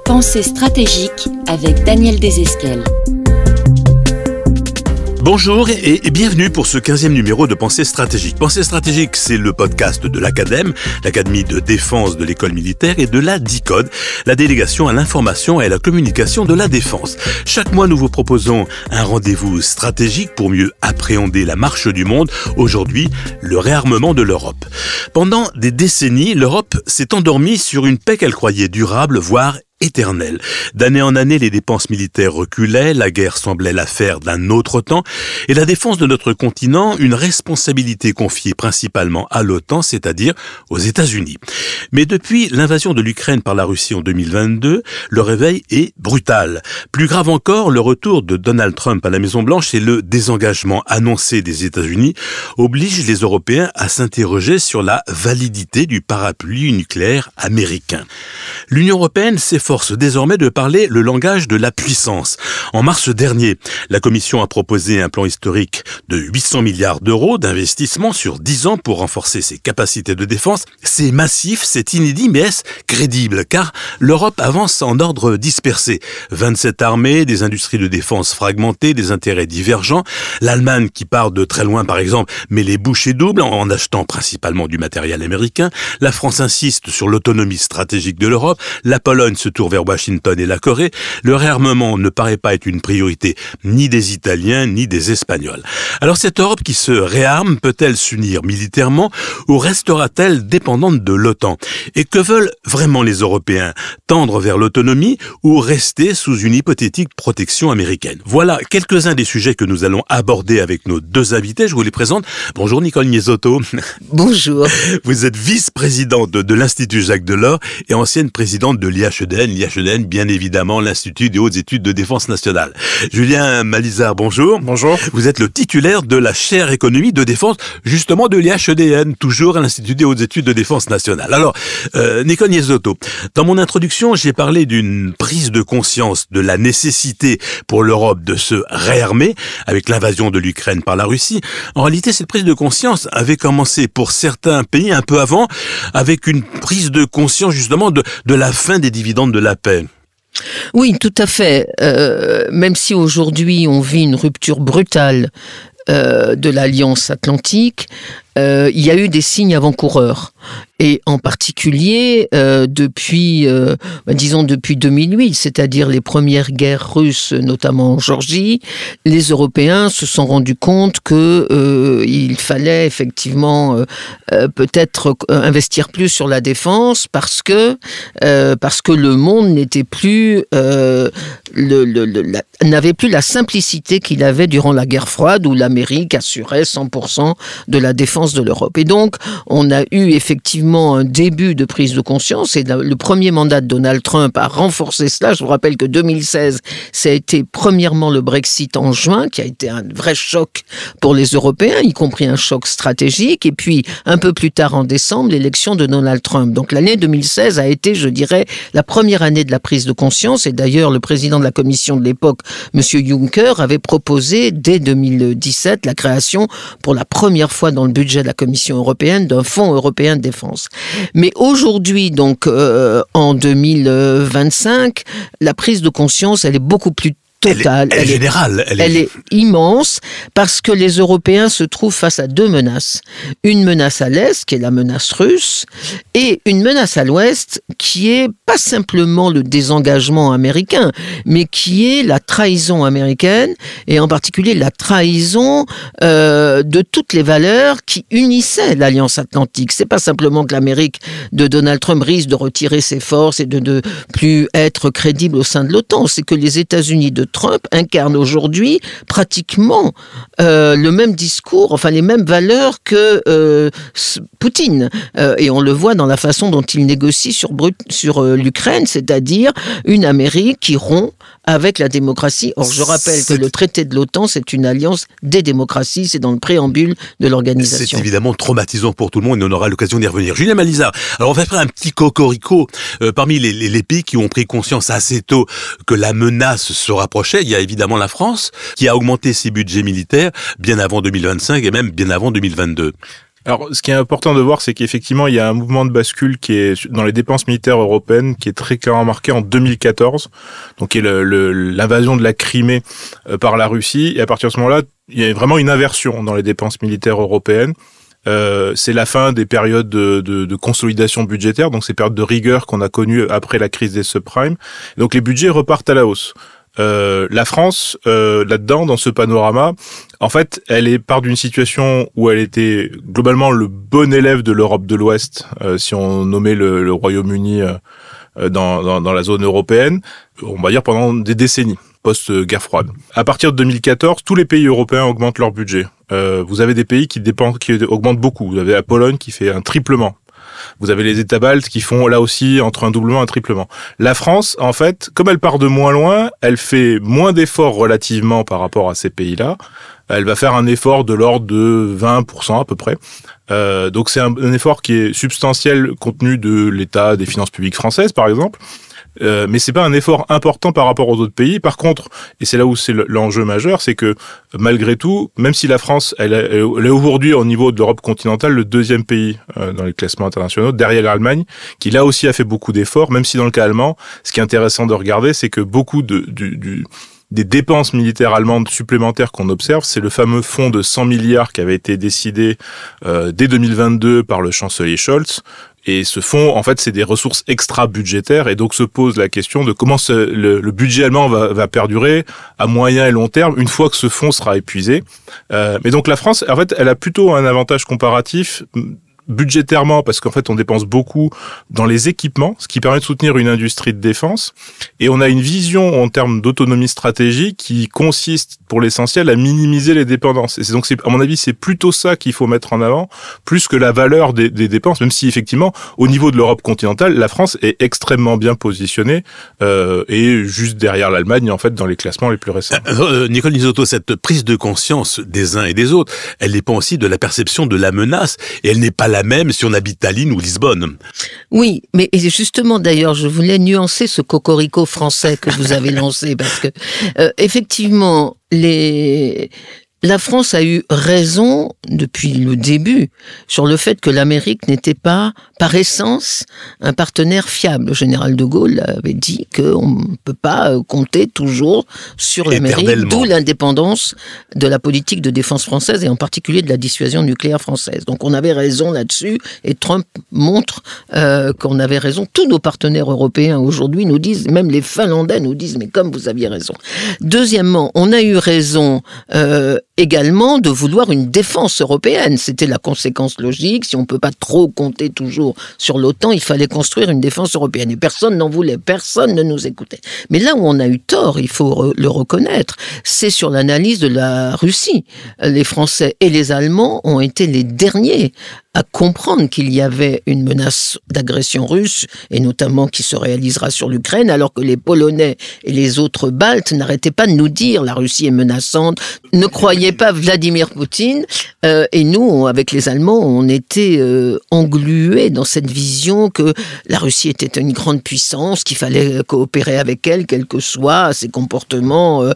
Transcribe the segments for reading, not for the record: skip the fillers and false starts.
Pensée stratégique avec Daniel Desesquelles. Bonjour et bienvenue pour ce 15e numéro de Pensée stratégique. Pensée stratégique, c'est le podcast de l'Acadème, l'Académie de défense de l'école militaire et de la DICODE, la délégation à l'information et à la communication de la défense. Chaque mois, nous vous proposons un rendez-vous stratégique pour mieux appréhender la marche du monde. Aujourd'hui, le réarmement de l'Europe. Pendant des décennies, l'Europe s'est endormie sur une paix qu'elle croyait durable, voire éternelle. D'année en année, les dépenses militaires reculaient, la guerre semblait l'affaire d'un autre temps, et la défense de notre continent, une responsabilité confiée principalement à l'OTAN, c'est-à-dire aux États-Unis. Mais depuis l'invasion de l'Ukraine par la Russie en 2022, le réveil est brutal. Plus grave encore, le retour de Donald Trump à la Maison-Blanche et le désengagement annoncé des États-Unis obligent les Européens à s'interroger sur la validité du parapluie nucléaire américain. L'Union européenne s'efforce désormais de parler le langage de la puissance. En mars dernier, la Commission a proposé un plan historique de 800 milliards d'euros d'investissement sur 10 ans pour renforcer ses capacités de défense. C'est massif, c'est inédit, mais est-ce crédible? Car l'Europe avance en ordre dispersé. 27 armées, des industries de défense fragmentées, des intérêts divergents. L'Allemagne qui part de très loin, par exemple, met les bouchées doubles en achetant principalement du matériel américain. La France insiste sur l'autonomie stratégique de l'Europe. La Pologne se tourne vers Washington et la Corée. Le réarmement ne paraît pas être une priorité ni des Italiens ni des Espagnols. Alors cette Europe qui se réarme peut-elle s'unir militairement ou restera-t-elle dépendante de l'OTAN? Et que veulent vraiment les Européens? Tendre vers l'autonomie ou rester sous une hypothétique protection américaine? Voilà quelques-uns des sujets que nous allons aborder avec nos deux invités. Je vous les présente. Bonjour Nicole Niesotto. Bonjour. Vous êtes vice-présidente de l'Institut Jacques Delors et ancienne présidente de l'IHEDN. l'IHEDN, bien évidemment, l'Institut des hautes études de défense nationale. Julien Malizard, bonjour. Bonjour. Vous êtes le titulaire de la chaire économie de défense, justement de l'IHEDN, toujours à l'Institut des hautes études de défense nationale. Alors, Nicole Niesotto, dans mon introduction, j'ai parlé d'une prise de conscience de la nécessité pour l'Europe de se réarmer avec l'invasion de l'Ukraine par la Russie. En réalité, cette prise de conscience avait commencé pour certains pays un peu avant, avec une prise de conscience justement de la fin des dividendes de la paix. Oui, tout à fait. Même si aujourd'hui on vit une rupture brutale de l'Alliance Atlantique, il y a eu des signes avant-coureurs. Et en particulier depuis 2008, c'est-à-dire les premières guerres russes, notamment en Géorgie, les Européens se sont rendus compte que il fallait effectivement peut-être investir plus sur la défense parce que le monde n'était plus n'avait plus la simplicité qu'il avait durant la guerre froide où l'Amérique assurait 100% de la défense de l'Europe. Et donc on a eu effectivement un début de prise de conscience et le premier mandat de Donald Trump a renforcé cela. Je vous rappelle que 2016, ça a été premièrement le Brexit en juin, qui a été un vrai choc pour les Européens, y compris un choc stratégique. Et puis, un peu plus tard en décembre, l'élection de Donald Trump. Donc l'année 2016 a été, je dirais, la première année de la prise de conscience. Et d'ailleurs, le président de la Commission de l'époque, M. Juncker, avait proposé dès 2017 la création, pour la première fois dans le budget de la Commission européenne, d'un fonds européen de défense. Mais aujourd'hui, donc en 2025, la prise de conscience, elle est beaucoup plus totale. Elle est générale. Elle est immense parce que les Européens se trouvent face à deux menaces. Une menace à l'Est, qui est la menace russe, et une menace à l'Ouest, qui est pas simplement le désengagement américain, mais qui est la trahison américaine, et en particulier la trahison de toutes les valeurs qui unissaient l'Alliance Atlantique. C'est pas simplement que l'Amérique de Donald Trump risque de retirer ses forces et de ne plus être crédible au sein de l'OTAN, c'est que les États-Unis de Trump incarne aujourd'hui pratiquement le même discours, enfin les mêmes valeurs que Poutine. Et on le voit dans la façon dont il négocie sur l'Ukraine, c'est-à-dire une Amérique qui rompt avec la démocratie. Or, je rappelle que le traité de l'OTAN, c'est une alliance des démocraties, c'est dans le préambule de l'organisation. C'est évidemment traumatisant pour tout le monde et on aura l'occasion d'y revenir. Julien Malizard, alors on va faire un petit cocorico. Parmi les pays qui ont pris conscience assez tôt que la menace se rapprochait, il y a évidemment la France qui a augmenté ses budgets militaires bien avant 2025 et même bien avant 2022. Alors, ce qui est important de voir, c'est qu'effectivement, il y a un mouvement de bascule qui est dans les dépenses militaires européennes, qui est très clairement marqué en 2014, donc qui est l'invasion de la Crimée par la Russie. Et à partir de ce moment-là, il y a vraiment une inversion dans les dépenses militaires européennes. C'est la fin des périodes de consolidation budgétaire, donc ces périodes de rigueur qu'on a connues après la crise des subprimes. Donc les budgets repartent à la hausse. La France, là-dedans, dans ce panorama, en fait, elle part d'une situation où elle était globalement le bon élève de l'Europe de l'Ouest, si on nommait le Royaume-Uni dans la zone européenne, on va dire pendant des décennies, post-guerre froide. À partir de 2014, tous les pays européens augmentent leur budget. Vous avez des pays qui augmentent beaucoup. Vous avez la Pologne qui fait un triplement. Vous avez les États baltes qui font là aussi entre un doublement et un triplement. La France, en fait, comme elle part de moins loin, elle fait moins d'efforts relativement par rapport à ces pays-là. Elle va faire un effort de l'ordre de 20% à peu près. Donc c'est un effort qui est substantiel compte tenu de l'état des finances publiques françaises, par exemple. Mais c'est pas un effort important par rapport aux autres pays. Par contre, et c'est là où c'est l'enjeu majeur, c'est que malgré tout, même si la France, elle est aujourd'hui au niveau de l'Europe continentale le deuxième pays dans les classements internationaux, derrière l'Allemagne, qui là aussi a fait beaucoup d'efforts, même si dans le cas allemand, ce qui est intéressant de regarder, c'est que beaucoup des dépenses militaires allemandes supplémentaires qu'on observe, c'est le fameux fonds de 100 milliards qui avait été décidé dès 2022 par le chancelier Scholz. Et ce fonds, en fait, c'est des ressources extra-budgétaires. Et donc se pose la question de comment le budget allemand va perdurer à moyen et long terme une fois que ce fonds sera épuisé. Mais donc la France, en fait, elle a plutôt un avantage comparatif budgétairement, parce qu'en fait, on dépense beaucoup dans les équipements, ce qui permet de soutenir une industrie de défense. Et on a une vision en termes d'autonomie stratégique qui consiste, pour l'essentiel, à minimiser les dépendances. Et c'est donc, à mon avis, c'est plutôt ça qu'il faut mettre en avant, plus que la valeur des dépenses, même si, effectivement, au niveau de l'Europe continentale, la France est extrêmement bien positionnée, et juste derrière l'Allemagne, en fait, dans les classements les plus récents. Nicole Nisotto, cette prise de conscience des uns et des autres, elle dépend aussi de la perception de la menace, et elle n'est pas la même si on habite Tallinn ou Lisbonne. Oui, mais justement d'ailleurs, je voulais nuancer ce cocorico français que vous avez lancé, parce que effectivement, la France a eu raison depuis le début sur le fait que l'Amérique n'était pas, par essence, un partenaire fiable. Le général de Gaulle avait dit qu'on ne peut pas compter toujours sur l'Amérique, d'où l'indépendance de la politique de défense française et en particulier de la dissuasion nucléaire française. Donc on avait raison là-dessus et Trump montre qu'on avait raison. Tous nos partenaires européens aujourd'hui nous disent, même les Finlandais nous disent, mais comme vous aviez raison. Deuxièmement, on a eu raison également de vouloir une défense européenne. C'était la conséquence logique. Si on ne peut pas trop compter toujours sur l'OTAN, il fallait construire une défense européenne. Et personne n'en voulait, personne ne nous écoutait. Mais là où on a eu tort, il faut le reconnaître, c'est sur l'analyse de la Russie. Les Français et les Allemands ont été les derniers à comprendre qu'il y avait une menace d'agression russe, et notamment qui se réalisera sur l'Ukraine, alors que les Polonais et les autres Baltes n'arrêtaient pas de nous dire la Russie est menaçante, ne croyaient pas Vladimir Poutine, et nous, avec les Allemands, on était englués dans cette vision que la Russie était une grande puissance, qu'il fallait coopérer avec elle, quels que soient ses comportements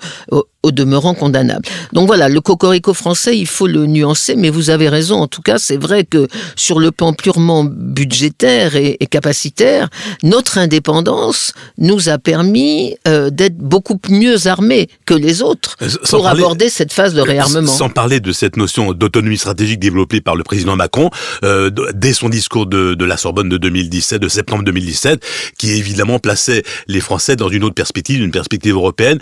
au demeurant condamnable. Donc voilà, le cocorico français, il faut le nuancer, mais vous avez raison. En tout cas, c'est vrai que sur le plan purement budgétaire et capacitaire, notre indépendance nous a permis d'être beaucoup mieux armés que les autres pour aborder cette phase de réarmement. Sans parler de cette notion d'autonomie stratégique développée par le président Macron dès son discours de la Sorbonne de 2017, de septembre 2017, qui évidemment plaçait les Français dans une autre perspective, une perspective européenne.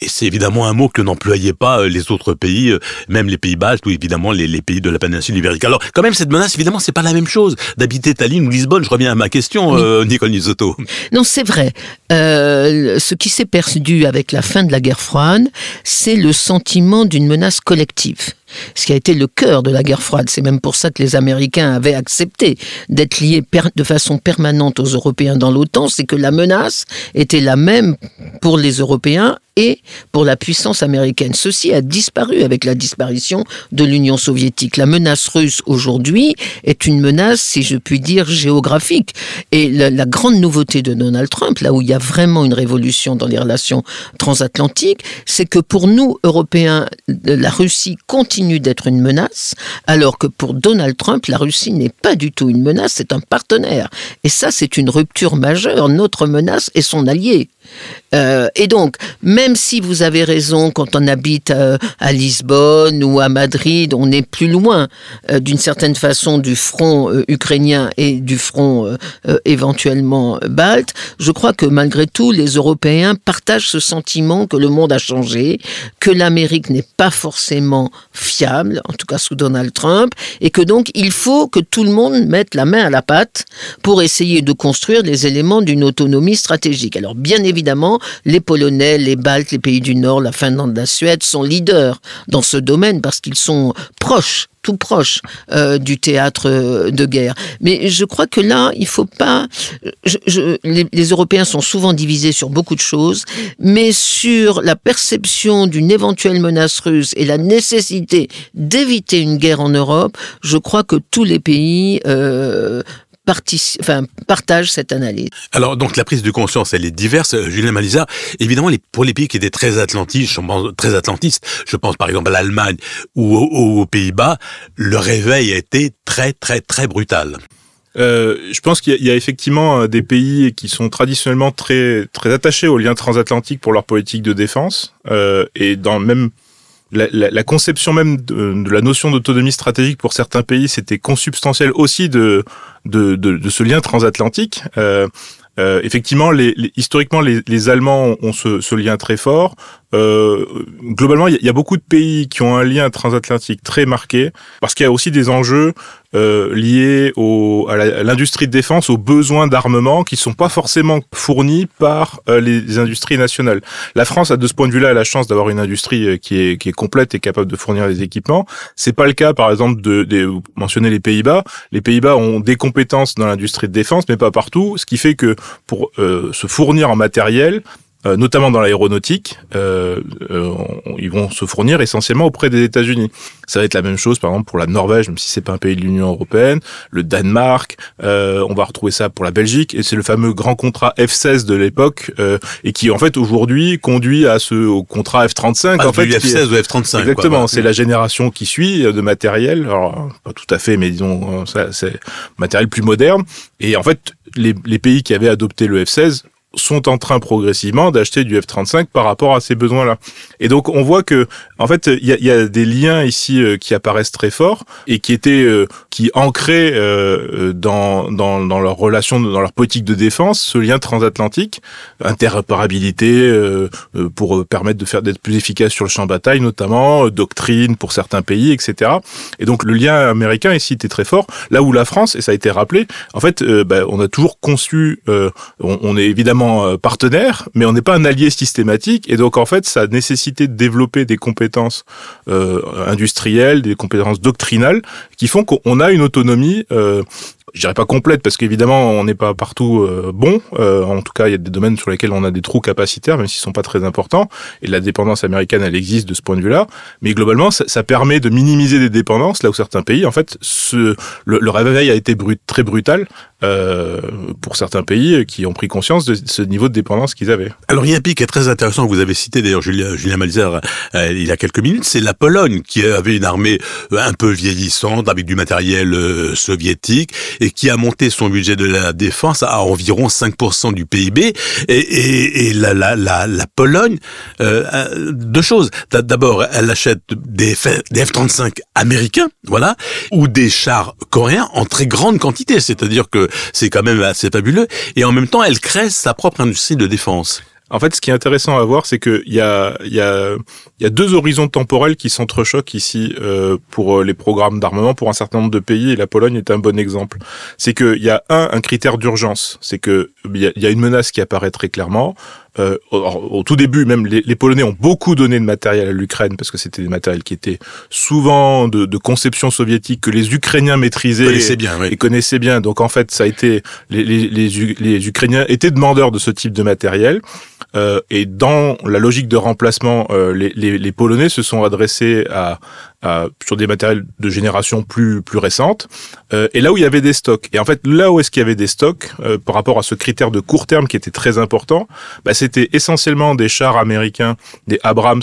Et c'est évidemment un mot que n'employaient pas les autres pays, même les pays baltes ou évidemment les pays de la péninsule ibérique. Alors, quand même, cette menace, évidemment, c'est pas la même chose d'habiter Tallinn ou Lisbonne. Je reviens à ma question, Nicole Nisotto. Non, c'est vrai. Ce qui s'est perdu avec la fin de la guerre froide, c'est le sentiment d'une menace collective. Ce qui a été le cœur de la guerre froide. C'est même pour ça que les Américains avaient accepté d'être liés de façon permanente aux Européens dans l'OTAN, c'est que la menace était la même pour les Européens et pour la puissance américaine. Ceci a disparu avec la disparition de l'Union soviétique. La menace russe aujourd'hui est une menace, si je puis dire, géographique. Et la grande nouveauté de Donald Trump, là où il y a vraiment une révolution dans les relations transatlantiques, c'est que pour nous, Européens, la Russie continue continue d'être une menace, alors que pour Donald Trump, la Russie n'est pas du tout une menace, c'est un partenaire. Et ça, c'est une rupture majeure. Notre menace est son allié. Et donc, même si vous avez raison, quand on habite à Lisbonne ou à Madrid, on est plus loin d'une certaine façon du front ukrainien et du front éventuellement balte, je crois que malgré tout, les Européens partagent ce sentiment que le monde a changé, que l'Amérique n'est pas forcément fiable, en tout cas sous Donald Trump, et que donc il faut que tout le monde mette la main à la pâte pour essayer de construire les éléments d'une autonomie stratégique. Alors bien évidemment, les Polonais, les Baltes, les pays du Nord, la Finlande, la Suède sont leaders dans ce domaine parce qu'ils sont proches, tout proches du théâtre de guerre. Mais je crois que là, il faut pas... les Européens sont souvent divisés sur beaucoup de choses, mais sur la perception d'une éventuelle menace russe et la nécessité d'éviter une guerre en Europe, je crois que tous les pays... partage cette analyse. Alors, donc, la prise de conscience, elle est diverse. Julien Malizard, évidemment, pour les pays qui étaient très atlantistes, je pense par exemple à l'Allemagne ou aux Pays-Bas, le réveil a été très, très, très brutal. Je pense qu'il y a effectivement des pays qui sont traditionnellement très, très attachés aux liens transatlantiques pour leur politique de défense, et dans même la conception même de la notion d'autonomie stratégique pour certains pays, c'était consubstantiel aussi de ce lien transatlantique. Effectivement, historiquement, les Allemands ont ce lien très fort. Globalement, il y a beaucoup de pays qui ont un lien transatlantique très marqué, parce qu'il y a aussi des enjeux liés à l'industrie de défense, aux besoins d'armement qui sont pas forcément fournis par les industries nationales. La France, de ce point de vue-là, a la chance d'avoir une industrie qui est complète et capable de fournir les équipements. C'est pas le cas, par exemple, vous mentionnez les Pays-Bas. Les Pays-Bas ont des compétences dans l'industrie de défense, mais pas partout, ce qui fait que pour se fournir en matériel, notamment dans l'aéronautique, ils vont se fournir essentiellement auprès des États-Unis. Ça va être la même chose, par exemple, pour la Norvège, même si c'est pas un pays de l'Union européenne, le Danemark, on va retrouver ça pour la Belgique, et c'est le fameux grand contrat F-16 de l'époque, et qui, en fait, aujourd'hui, conduit au contrat F-35. En fait, F-16 ou F-35. Exactement, quoi. C'est la génération qui suit de matériel, alors, pas tout à fait, mais disons, ça, c'est matériel plus moderne, et en fait, les pays qui avaient adopté le F-16 sont en train progressivement d'acheter du F-35 par rapport à ces besoins-là. Et donc on voit que en fait il y a des liens ici qui apparaissent très forts et qui ancraient dans leur relation, dans leur politique de défense, ce lien transatlantique, interopérabilité pour permettre d'être plus efficace sur le champ de bataille notamment, doctrine pour certains pays, etc. Et donc le lien américain ici était très fort. Là où la France, et ça a été rappelé, en fait on a toujours conçu, on est évidemment partenaire, mais on n'est pas un allié systématique, et donc en fait ça a nécessité de développer des compétences industrielles, des compétences doctrinales qui font qu'on a une autonomie, je dirais pas complète, parce qu'évidemment on n'est pas partout bon, en tout cas il y a des domaines sur lesquels on a des trous capacitaires, même s'ils sont pas très importants, et la dépendance américaine elle existe de ce point de vue-là, mais globalement ça permet de minimiser des dépendances, là où certains pays, en fait, le réveil a été très brutal pour certains pays qui ont pris conscience de ce niveau de dépendance qu'ils avaient. Alors il y a un pays qui est très intéressant, que vous avez cité d'ailleurs Julien Malizard il y a quelques minutes, c'est la Pologne, qui avait une armée un peu vieillissante, avec du matériel soviétique, et qui a monté son budget de la défense à environ 5% du PIB. Et la Pologne, deux choses. D'abord, elle achète des F-35 américains, voilà, ou des chars coréens en très grande quantité, c'est-à-dire que c'est quand même assez fabuleux. Et en même temps, elle crée sa propre industrie de défense. En fait, ce qui est intéressant à voir, c'est que il y a deux horizons temporels qui s'entrechoquent ici pour les programmes d'armement pour un certain nombre de pays, et la Pologne est un bon exemple. C'est que il y a un critère d'urgence, c'est que il y a une menace qui apparaît très clairement. Au tout début, même les Polonais ont beaucoup donné de matériel à l'Ukraine, parce que c'était des matériels qui étaient souvent de conception soviétique, que les Ukrainiens maîtrisaient et connaissaient bien. Donc en fait, ça a été les Ukrainiens étaient demandeurs de ce type de matériel. Et dans la logique de remplacement, les Polonais se sont adressés sur des matériels de génération plus récente, et là où il y avait des stocks. Et en fait, là où est-ce qu'il y avait des stocks, par rapport à ce critère de court terme qui était très important, c'était essentiellement des chars américains, des Abrams,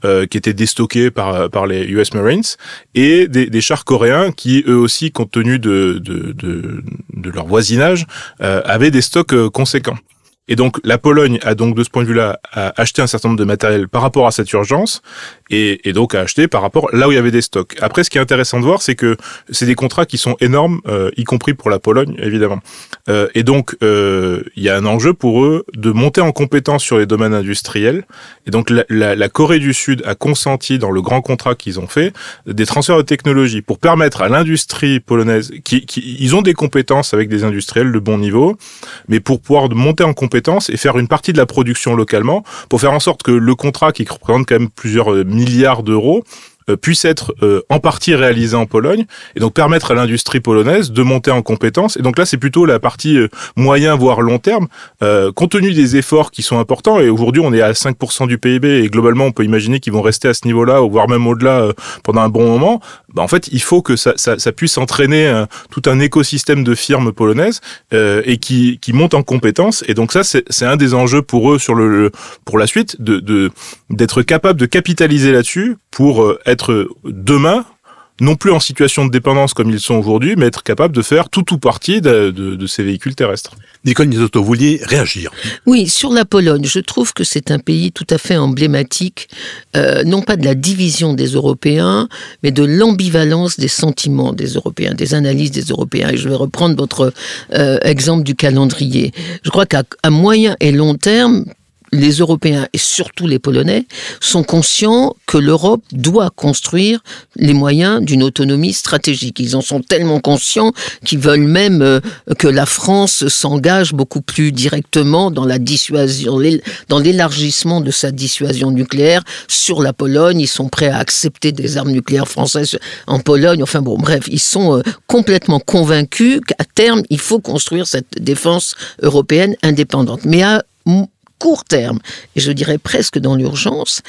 qui étaient déstockés par les US Marines, et des chars coréens qui, eux aussi, compte tenu de leur voisinage, avaient des stocks conséquents. Et donc, la Pologne a donc, de ce point de vue-là, acheté un certain nombre de matériel par rapport à cette urgence, et donc a acheté par rapport là où il y avait des stocks. Après, ce qui est intéressant de voir, c'est que c'est des contrats qui sont énormes, y compris pour la Pologne, évidemment. Et donc, il y a un enjeu pour eux de monter en compétence sur les domaines industriels. Et donc, la Corée du Sud a consenti, dans le grand contrat qu'ils ont fait, des transferts de technologie pour permettre à l'industrie polonaise, ils ont des compétences avec des industriels de bon niveau, mais pour pouvoir monter en compétence et faire une partie de la production localement, pour faire en sorte que le contrat, qui représente quand même plusieurs milliards d'euros, puisse être en partie réalisé en Pologne, et donc permettre à l'industrie polonaise de monter en compétence. Et donc là, c'est plutôt la partie moyen, voire long terme, compte tenu des efforts qui sont importants, et aujourd'hui on est à 5% du PIB, et globalement on peut imaginer qu'ils vont rester à ce niveau-là, voire même au-delà pendant un bon moment. En fait, il faut que ça puisse entraîner tout un écosystème de firmes polonaises et qui montent en compétence. Et donc ça, c'est un des enjeux pour eux pour la suite, d'être capable de capitaliser là-dessus pour être demain non plus en situation de dépendance comme ils sont aujourd'hui, mais être capable de faire tout ou partie de ces véhicules terrestres. Nicole Nisotto, vous vouliez réagir? Oui, sur la Pologne, je trouve que c'est un pays tout à fait emblématique, non pas de la division des Européens, mais de l'ambivalence des sentiments des Européens, des analyses des Européens. Et je vais reprendre votre exemple du calendrier. Je crois qu'à moyen et long terme, les Européens, et surtout les Polonais, sont conscients que l'Europe doit construire les moyens d'une autonomie stratégique. Ils en sont tellement conscients qu'ils veulent même que la France s'engage beaucoup plus directement dans la dissuasion, dans l'élargissement de sa dissuasion nucléaire sur la Pologne. Ils sont prêts à accepter des armes nucléaires françaises en Pologne. Enfin bon, bref, ils sont complètement convaincus qu'à terme, il faut construire cette défense européenne indépendante. Mais à court terme, et je dirais presque dans l'urgence,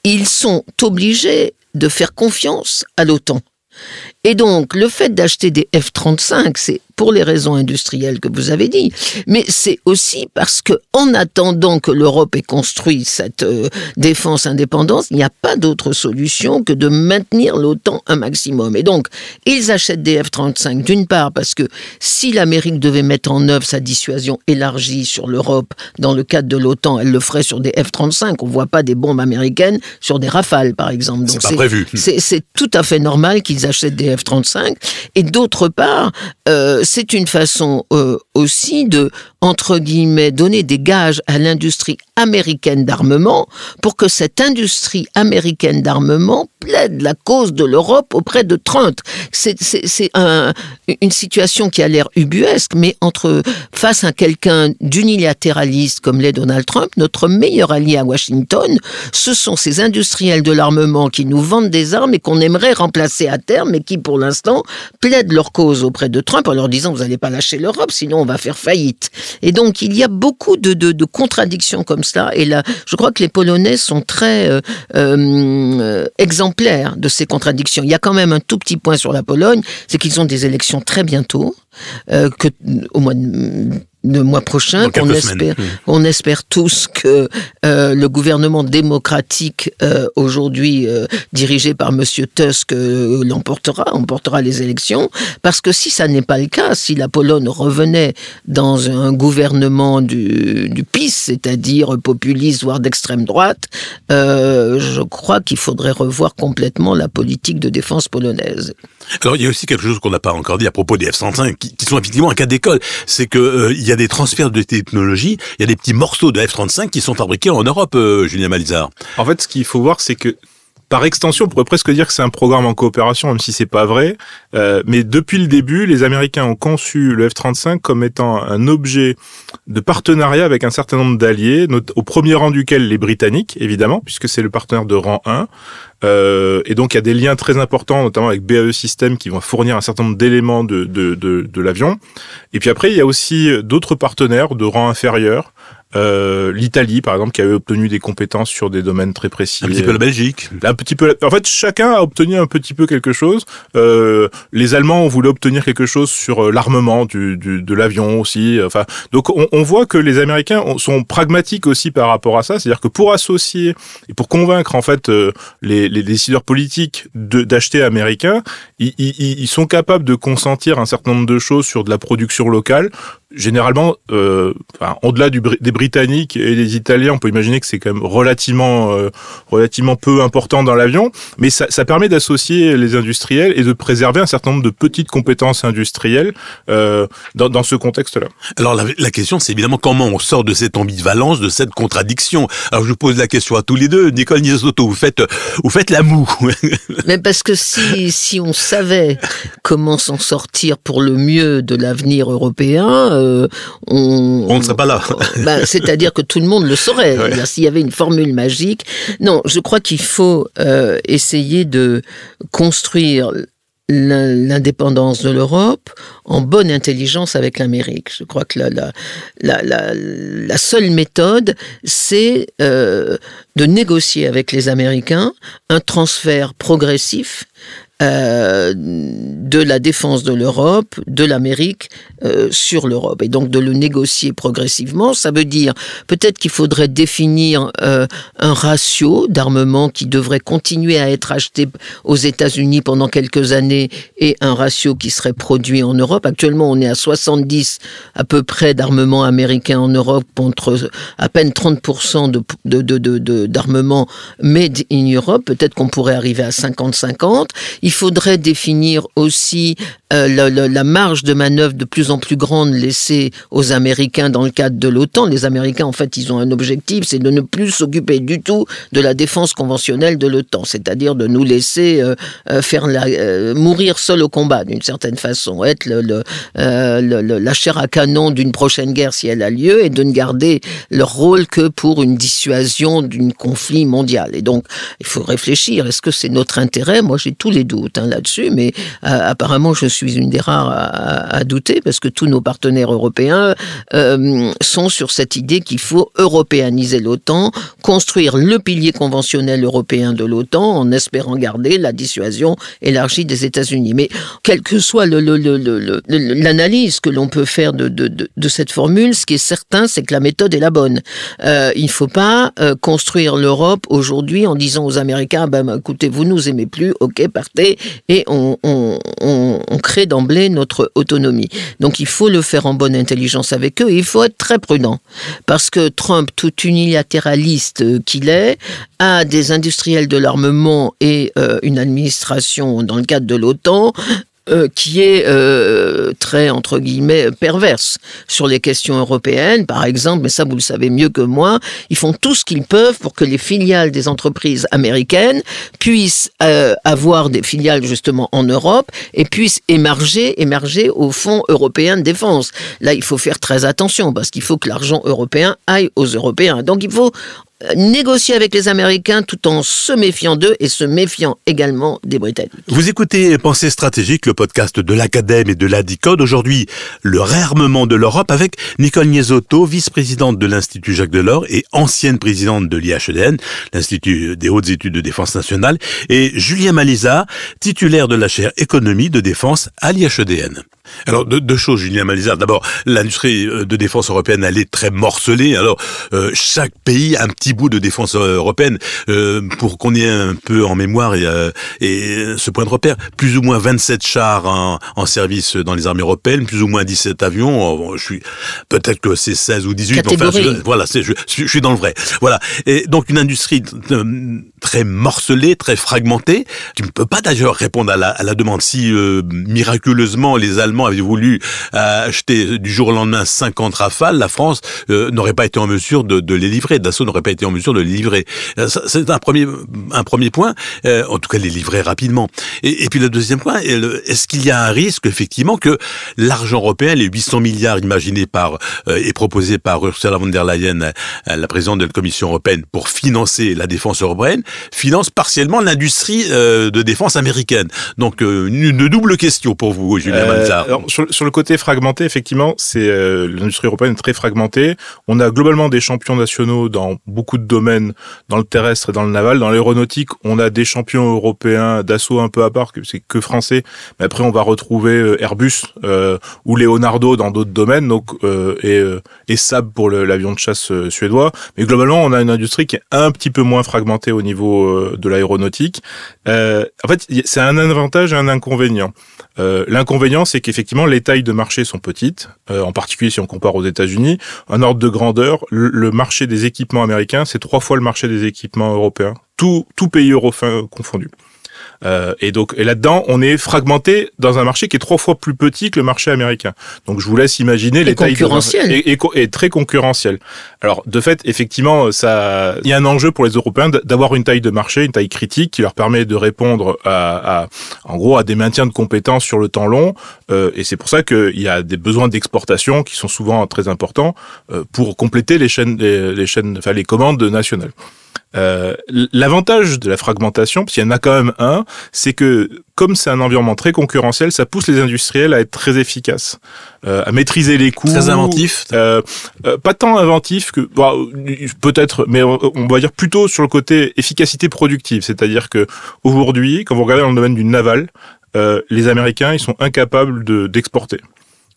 ils sont obligés de faire confiance à l'OTAN. Et donc, le fait d'acheter des F-35, c'est pour les raisons industrielles que vous avez dit, mais c'est aussi parce que, en attendant que l'Europe ait construit cette défense indépendante, il n'y a pas d'autre solution que de maintenir l'OTAN un maximum. Et donc, ils achètent des F-35, d'une part, parce que si l'Amérique devait mettre en œuvre sa dissuasion élargie sur l'Europe, dans le cadre de l'OTAN, elle le ferait sur des F-35. On ne voit pas des bombes américaines sur des Rafales, par exemple. Donc, c'est pas prévu. C'est tout à fait normal qu'ils achètent des F-35. Et d'autre part, c'est une façon aussi de, entre guillemets, donner des gages à l'industrie américaine d'armement pour que cette industrie américaine d'armement plaide la cause de l'Europe auprès de Trump. C'est une situation qui a l'air ubuesque, mais face à quelqu'un d'unilatéraliste comme l'est Donald Trump, notre meilleur allié à Washington, ce sont ces industriels de l'armement qui nous vendent des armes et qu'on aimerait remplacer à terme, mais qui pour l'instant plaident leur cause auprès de Trump en leur disant vous n'allez pas lâcher l'Europe, sinon on va faire faillite. Et donc il y a beaucoup de contradictions comme cela, et là je crois que les Polonais sont très exemplaires de ces contradictions. Il y a quand même un tout petit point sur la Pologne, c'est qu'ils ont des élections très bientôt, au mois de mois prochain, on espère tous que le gouvernement démocratique aujourd'hui dirigé par Monsieur Tusk emportera les élections, parce que si ça n'est pas le cas, si la Pologne revenait dans un gouvernement du PiS, c'est-à-dire populiste voire d'extrême droite, je crois qu'il faudrait revoir complètement la politique de défense polonaise. Alors il y a aussi quelque chose qu'on n'a pas encore dit à propos des F-35 qui sont effectivement un cas d'école, c'est que il y a des transferts de technologie, il y a des petits morceaux de F-35 qui sont fabriqués en Europe, Julien Malizard. En fait, ce qu'il faut voir, c'est que par extension, on pourrait presque dire que c'est un programme en coopération, même si c'est pas vrai. Mais depuis le début, les Américains ont conçu le F-35 comme étant un objet de partenariat avec un certain nombre d'alliés, au premier rang duquel les Britanniques, évidemment, puisque c'est le partenaire de rang 1. Et donc il y a des liens très importants, notamment avec BAE Systems, qui vont fournir un certain nombre d'éléments de l'avion. Et puis après, il y a aussi d'autres partenaires de rang inférieur, l'Italie, par exemple, qui avait obtenu des compétences sur des domaines très précis. Un petit peu la Belgique. En fait, chacun a obtenu un petit peu quelque chose. Les Allemands ont voulu obtenir quelque chose sur l'armement de l'avion aussi. Enfin, donc on voit que les Américains sont pragmatiques aussi par rapport à ça. C'est-à-dire que pour associer et pour convaincre en fait les décideurs politiques d'acheter américain, ils sont capables de consentir un certain nombre de choses sur de la production locale. Généralement, au-delà des Britanniques et des Italiens, on peut imaginer que c'est quand même relativement peu important dans l'avion, mais ça permet d'associer les industriels et de préserver un certain nombre de petites compétences industrielles dans ce contexte-là. Alors la question, c'est évidemment comment on sort de cette ambivalence, de cette contradiction. Alors je vous pose la question à tous les deux. Nicole Niesotto, vous faites la moue. Mais parce que si on savait comment s'en sortir pour le mieux de l'avenir européen, on ne serait pas là. C'est-à-dire que tout le monde le saurait. Ouais. S'il y avait une formule magique. Non, je crois qu'il faut essayer de construire l'indépendance de l'Europe en bonne intelligence avec l'Amérique. Je crois que la seule méthode, c'est de négocier avec les Américains un transfert progressif de la défense de l'Europe, de l'Amérique sur l'Europe. Et donc de le négocier progressivement, ça veut dire peut-être qu'il faudrait définir un ratio d'armement qui devrait continuer à être acheté aux États-Unis pendant quelques années et un ratio qui serait produit en Europe. Actuellement, on est à 70 à peu près d'armement américain en Europe contre à peine 30% d'armement made in Europe. Peut-être qu'on pourrait arriver à 50-50. Il faudrait définir aussi la marge de manœuvre de plus en plus grande laissée aux Américains dans le cadre de l'OTAN. Les Américains, en fait, ils ont un objectif, c'est de ne plus s'occuper du tout de la défense conventionnelle de l'OTAN, c'est-à-dire de nous laisser mourir seuls au combat, d'une certaine façon, être la chair à canon d'une prochaine guerre si elle a lieu, et de ne garder leur rôle que pour une dissuasion d'un conflit mondial. Et donc, il faut réfléchir, est-ce que c'est notre intérêt? Moi, j'ai tous les doutes là-dessus, mais apparemment, je suis une des rares à douter, parce que tous nos partenaires européens sont sur cette idée qu'il faut européaniser l'OTAN, construire le pilier conventionnel européen de l'OTAN, en espérant garder la dissuasion élargie des États-Unis. Mais quelle que soit l'analyse que l'on peut faire de cette formule, ce qui est certain, c'est que la méthode est la bonne. Il ne faut pas construire l'Europe aujourd'hui en disant aux Américains, écoutez, vous nous aimez plus, ok, partez, et on crée d'emblée notre autonomie. Donc il faut le faire en bonne intelligence avec eux, et il faut être très prudent, parce que Trump, tout unilatéraliste qu'il est, a des industriels de l'armement et une administration dans le cadre de l'OTAN qui est très, entre guillemets, perverse sur les questions européennes, par exemple, mais ça vous le savez mieux que moi, ils font tout ce qu'ils peuvent pour que les filiales des entreprises américaines puissent avoir des filiales justement en Europe et puissent émerger au Fonds européen de défense. Là, il faut faire très attention, parce qu'il faut que l'argent européen aille aux Européens. Donc il faut négocier avec les Américains tout en se méfiant d'eux et se méfiant également des Britanniques. Vous écoutez Pensée stratégique, le podcast de l'Acadème et de la DICODE. Aujourd'hui, le réarmement de l'Europe avec Nicole Niesotto, vice-présidente de l'Institut Jacques Delors et ancienne présidente de l'IHEDN, l'Institut des hautes études de défense nationale, et Julien Malizard, titulaire de la chaire économie de défense à l'IHEDN. Alors, deux choses, Julien Malizard. D'abord, l'industrie de défense européenne, elle est très morcelée. Alors, chaque pays a un petit bout de défense européenne, pour qu'on ait un peu en mémoire et ce point de repère. Plus ou moins 27 chars en service dans les armées européennes, plus ou moins 17 avions. Peut-être que c'est 16 ou 18. Catégorie. Enfin, voilà, je suis dans le vrai. Voilà. Et donc, une industrie très morcelée, très fragmentée. Tu ne peux pas d'ailleurs répondre à la demande. Si, miraculeusement, les Allemands avaient voulu acheter du jour au lendemain 50 Rafales, la France n'aurait pas été en mesure de les livrer. Dassault n'aurait pas été en mesure de les livrer. C'est un premier point. En tout cas, les livrer rapidement. Et puis le deuxième point, est-ce qu'il y a un risque effectivement que l'argent européen, les 800 milliards imaginés et proposés par Ursula von der Leyen, la présidente de la Commission européenne, pour financer la défense européenne, finance partiellement l'industrie de défense américaine. Donc une double question pour vous, Julien Malizard. Alors, sur le côté fragmenté, effectivement, c'est l'industrie européenne est très fragmentée. On a globalement des champions nationaux dans beaucoup de domaines, dans le terrestre et dans le naval. Dans l'aéronautique, on a des champions européens d'assaut un peu à part, c'est que français. Mais après, on va retrouver Airbus ou Leonardo dans d'autres domaines, donc et Saab pour l'avion de chasse suédois. Mais globalement, on a une industrie qui est un petit peu moins fragmentée au niveau de l'aéronautique. En fait, c'est un avantage et un inconvénient. L'inconvénient, c'est qu'effectivement, les tailles de marché sont petites, en particulier si on compare aux États-Unis. Un ordre de grandeur, le marché des équipements américains, c'est 3 fois le marché des équipements européens, tout pays européen confondu. Et là-dedans, on est fragmenté dans un marché qui est 3 fois plus petit que le marché américain. Donc, je vous laisse imaginer les tailles et très concurrentiel. Alors, de fait, effectivement, il y a un enjeu pour les Européens d'avoir une taille de marché, une taille critique qui leur permet de répondre en gros, à des maintiens de compétences sur le temps long. Et c'est pour ça qu'il y a des besoins d'exportation qui sont souvent très importants pour compléter les commandes nationales. L'avantage de la fragmentation, parce qu'il y en a quand même un, c'est que comme c'est un environnement très concurrentiel, ça pousse les industriels à être très efficaces, à maîtriser les coûts. Très inventif. Pas tant inventif que peut-être, mais on va dire plutôt sur le côté efficacité productive. C'est-à-dire que aujourd'hui, quand vous regardez dans le domaine du naval, les Américains, ils sont incapables d'exporter.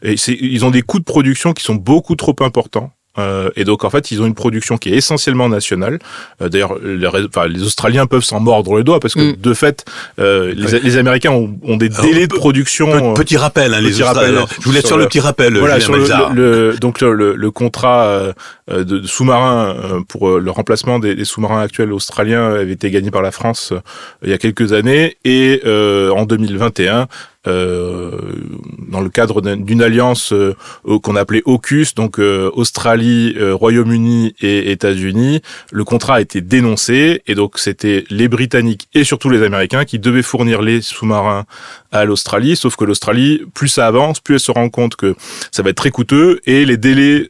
Et ils ont des coûts de production qui sont beaucoup trop importants. Et donc en fait ils ont une production qui est essentiellement nationale. D'ailleurs les Australiens peuvent s'en mordre les doigts parce que de fait les Américains ont des délais de production. Petit rappel, les Australiens. Je voulais être sur le petit rappel. Voilà, sur le contrat de sous-marins pour le remplacement des sous-marins actuels australiens avait été gagné par la France il y a quelques années et en 2021. Dans le cadre d'une alliance qu'on appelait AUKUS, donc Australie, Royaume-Uni et États-Unis, le contrat a été dénoncé et donc c'était les Britanniques et surtout les Américains qui devaient fournir les sous-marins à l'Australie, sauf que l'Australie, plus ça avance, plus elle se rend compte que ça va être très coûteux et les délais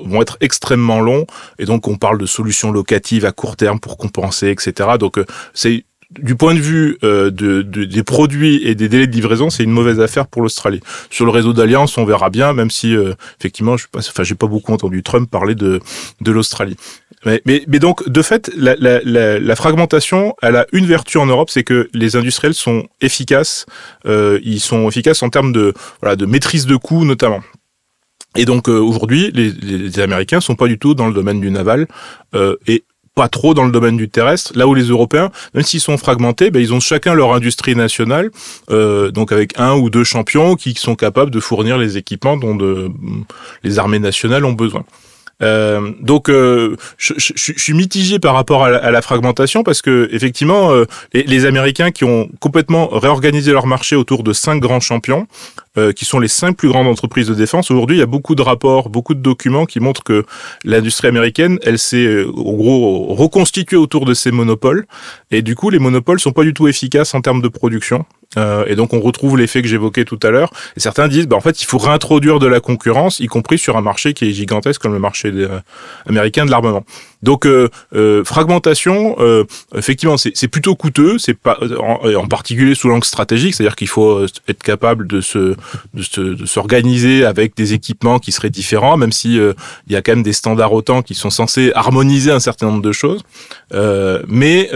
vont être extrêmement longs et donc on parle de solutions locatives à court terme pour compenser, etc. Donc c'est du point de vue des produits et des délais de livraison, c'est une mauvaise affaire pour l'Australie. Sur le réseau d'alliance, on verra bien, même si effectivement, j'ai pas beaucoup entendu Trump parler de l'Australie. Mais donc, de fait, la fragmentation, elle a une vertu en Europe, c'est que les industriels sont efficaces. Ils sont efficaces en termes de maîtrise de coûts, notamment. Et donc aujourd'hui, les Américains sont pas du tout dans le domaine du naval et pas trop dans le domaine du terrestre, là où les Européens, même s'ils sont fragmentés, ils ont chacun leur industrie nationale, donc avec 1 ou 2 champions qui sont capables de fournir les équipements dont les armées nationales ont besoin. Donc je suis mitigé par rapport à la fragmentation parce que effectivement les Américains qui ont complètement réorganisé leur marché autour de 5 grands champions qui sont les 5 plus grandes entreprises de défense. Aujourd'hui, il y a beaucoup de rapports, beaucoup de documents qui montrent que l'industrie américaine, elle s'est en gros reconstituée autour de ces monopoles et du coup les monopoles sont pas du tout efficaces en termes de production. Et donc on retrouve l'effet que j'évoquais tout à l'heure. Et certains disent, en fait, il faut réintroduire de la concurrence, y compris sur un marché qui est gigantesque comme le marché américain de l'armement. Donc fragmentation, effectivement, c'est plutôt coûteux. C'est pas en particulier sous l'angle stratégique, c'est-à-dire qu'il faut être capable de s'organiser avec des équipements qui seraient différents, même si il y a quand même des standards OTAN qui sont censés harmoniser un certain nombre de choses. Mais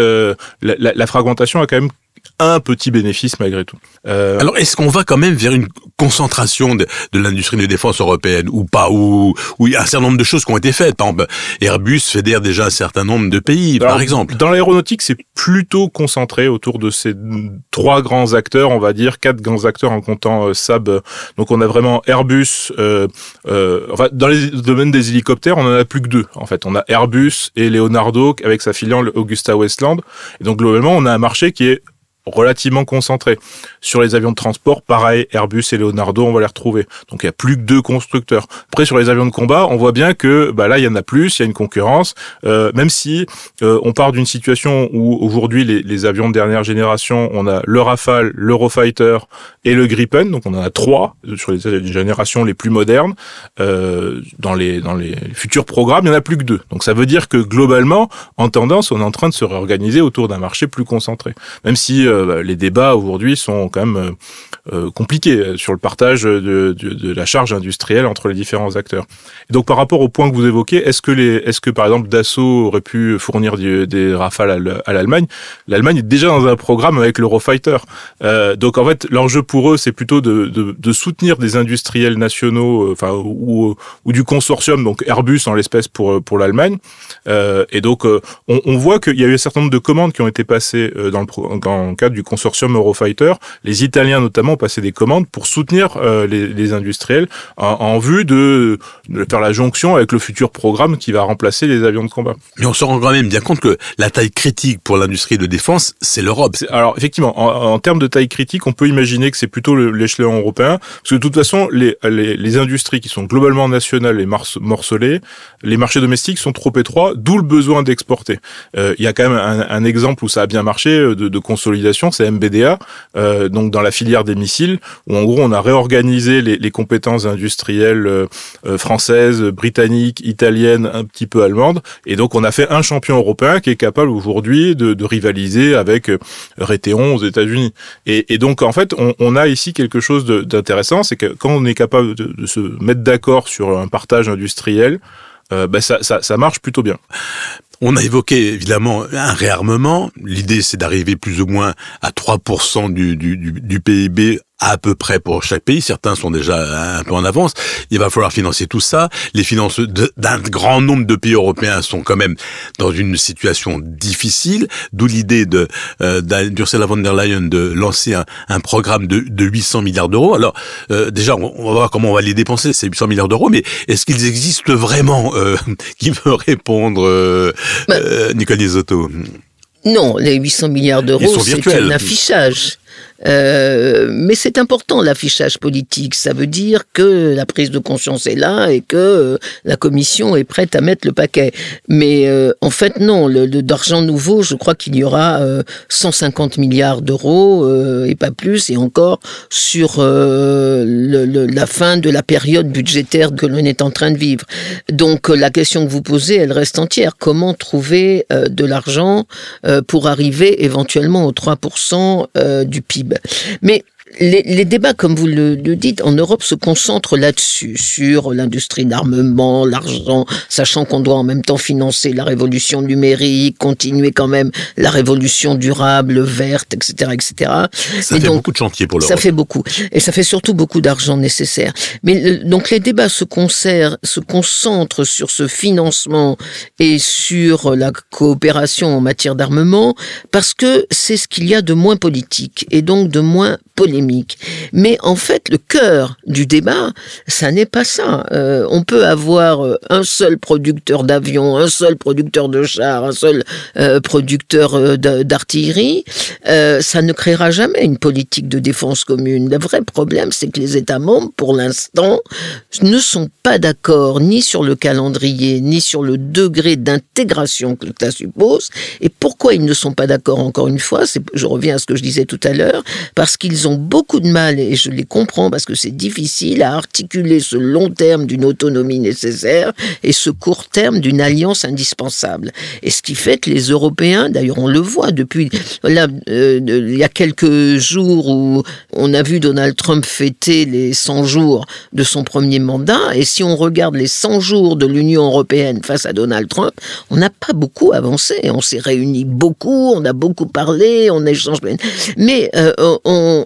la fragmentation a quand même un petit bénéfice malgré tout. Alors, est-ce qu'on va quand même vers une concentration de l'industrie de défense européenne ou pas, où il y a un certain nombre de choses qui ont été faites? Par exemple, Airbus fédère déjà un certain nombre de pays, par exemple. Dans l'aéronautique, c'est plutôt concentré autour de ces 3 grands acteurs, on va dire 4 grands acteurs en comptant Saab. Donc on a vraiment Airbus. Dans les domaines des hélicoptères, on en a plus que 2. En fait, on a Airbus et Leonardo avec sa filiale AgustaWestland. Et donc globalement, on a un marché qui est relativement concentré. Sur les avions de transport, pareil, Airbus et Leonardo, on va les retrouver. Donc il y a plus que 2 constructeurs. Après, sur les avions de combat, on voit bien que là, il y en a plus, il y a une concurrence. Même si on part d'une situation où aujourd'hui, les avions de dernière génération, on a le Rafale, l'Eurofighter et le Gripen. Donc on en a 3 sur les générations les plus modernes. Dans les futurs programmes, il n'y en a plus que 2. Donc ça veut dire que globalement, en tendance, on est en train de se réorganiser autour d'un marché plus concentré. Même si les débats aujourd'hui sont quand même compliqués sur le partage de la charge industrielle entre les différents acteurs. Et donc par rapport au point que vous évoquez, est-ce que par exemple Dassault aurait pu fournir des Rafale à l'Allemagne? L'Allemagne est déjà dans un programme avec l'Eurofighter. Donc en fait l'enjeu pour eux c'est plutôt de soutenir des industriels nationaux, ou du consortium, donc Airbus en l'espèce pour l'Allemagne. Et donc on voit qu'il y a eu un certain nombre de commandes qui ont été passées dans le cadre du consortium Eurofighter. Les Italiens notamment ont passé des commandes pour soutenir les industriels en vue de faire la jonction avec le futur programme qui va remplacer les avions de combat. Mais on se rend quand même bien compte que la taille critique pour l'industrie de défense, c'est l'Europe. Alors effectivement, en termes de taille critique, on peut imaginer que c'est plutôt l'échelon européen, parce que de toute façon, les industries qui sont globalement nationales et morcelées, les marchés domestiques sont trop étroits, d'où le besoin d'exporter. Il y a quand même un exemple où ça a bien marché de consolidation, c'est MBDA, donc dans la filière des missiles, où en gros on a réorganisé les compétences industrielles françaises, britanniques, italiennes, un petit peu allemandes, et donc on a fait un champion européen qui est capable aujourd'hui de rivaliser avec Raytheon aux États-Unis. Et donc en fait on a ici quelque chose d'intéressant, c'est que quand on est capable de se mettre d'accord sur un partage industriel, ça marche plutôt bien. On a évoqué évidemment un réarmement. L'idée, c'est d'arriver plus ou moins à 3% du PIB à peu près pour chaque pays. Certains sont déjà un peu en avance. Il va falloir financer tout ça. Les finances d'un grand nombre de pays européens sont quand même dans une situation difficile. D'où l'idée d'Ursula von der Leyen de lancer un programme de 800 milliards d'euros. Alors, déjà, on va voir comment on va les dépenser, ces 800 milliards d'euros. Mais est-ce qu'ils existent vraiment? Qui veut répondre? Nicole Niesotto. Non, les 800 milliards d'euros, c'est un affichage. Mais c'est important l'affichage politique, ça veut dire que la prise de conscience est là et que la Commission est prête à mettre le paquet. Mais en fait non, d'argent nouveau, je crois qu'il y aura 150 milliards d'euros et pas plus, et encore sur la fin de la période budgétaire que l'on est en train de vivre. Donc la question que vous posez, elle reste entière. Comment trouver de l'argent pour arriver éventuellement aux 3% du PIB? Mais les débats, comme vous le dites, en Europe se concentrent là-dessus, sur l'industrie d'armement, l'argent, sachant qu'on doit en même temps financer la révolution numérique, continuer quand même la révolution durable, verte, etc., etc. Ça fait beaucoup de chantiers pour l'Europe. Ça fait beaucoup. Et ça fait surtout beaucoup d'argent nécessaire. Mais donc les débats se concentrent sur ce financement et sur la coopération en matière d'armement, parce que c'est ce qu'il y a de moins politique et donc de moins polémique. Mais en fait, le cœur du débat, ça n'est pas ça. On peut avoir un seul producteur d'avions, un seul producteur de chars, un seul producteur d'artillerie. Ça ne créera jamais une politique de défense commune. Le vrai problème, c'est que les États membres, pour l'instant, ne sont pas d'accord ni sur le calendrier, ni sur le degré d'intégration que ça suppose. Et pourquoi ils ne sont pas d'accord, encore une fois, je reviens à ce que je disais tout à l'heure, parce qu'ils ont beaucoup de mal, et je les comprends, parce que c'est difficile à articuler ce long terme d'une autonomie nécessaire et ce court terme d'une alliance indispensable. Et ce qui fait que les Européens, d'ailleurs on le voit depuis, là, il y a quelques jours où on a vu Donald Trump fêter les 100 jours de son premier mandat, et si on regarde les 100 jours de l'Union européenne face à Donald Trump, on n'a pas beaucoup avancé. On s'est réunis beaucoup, on a beaucoup parlé, on échange, mais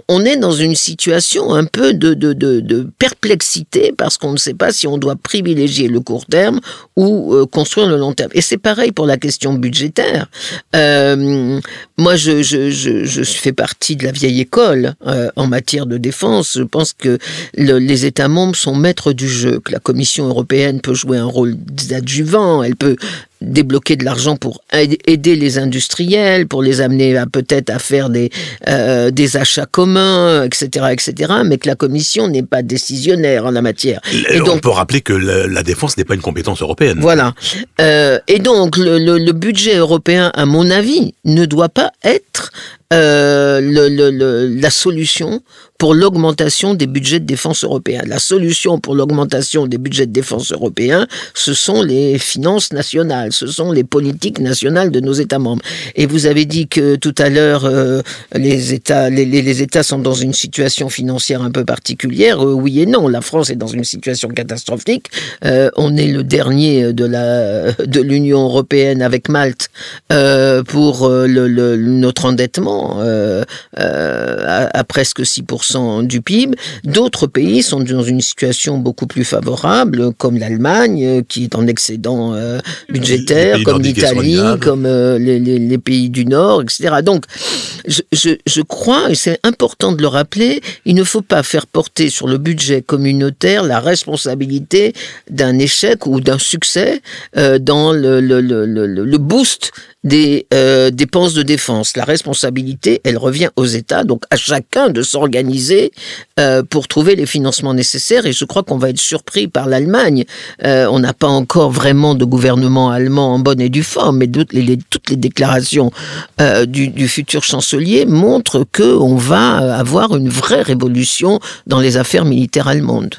on est dans une situation un peu de perplexité, parce qu'on ne sait pas si on doit privilégier le court terme ou construire le long terme. Et c'est pareil pour la question budgétaire. Moi, je fais partie de la vieille école en matière de défense. Je pense que les États membres sont maîtres du jeu, que la Commission européenne peut jouer un rôle d'adjuvant, elle peut débloquer de l'argent pour aider les industriels, pour les amener peut-être à faire des achats communs, etc., mais que la Commission n'est pas décisionnaire en la matière. Et donc, on peut rappeler que la défense n'est pas une compétence européenne. Voilà. Et donc, le budget européen, à mon avis, ne doit pas être la solution pour l'augmentation des budgets de défense européens. La solution pour l'augmentation des budgets de défense européens, ce sont les finances nationales, ce sont les politiques nationales de nos États membres. Et vous avez dit que tout à l'heure, les États sont dans une situation financière un peu particulière. Oui et non. La France est dans une situation catastrophique. On est le dernier de l'Union européenne avec Malte pour notre endettement à presque 6% du PIB. D'autres pays sont dans une situation beaucoup plus favorable, comme l'Allemagne, qui est en excédent budgétaire, comme l'Italie, comme les pays du Nord, etc. Donc, je crois, et c'est important de le rappeler, il ne faut pas faire porter sur le budget communautaire la responsabilité d'un échec ou d'un succès dans le boost des dépenses de défense. La responsabilité, elle revient aux États, donc à chacun de s'organiser pour trouver les financements nécessaires. Et je crois qu'on va être surpris par l'Allemagne. On n'a pas encore vraiment de gouvernement allemand en bonne et due forme, mais toutes les déclarations du futur chancelier montrent qu'on va avoir une vraie révolution dans les affaires militaires allemandes.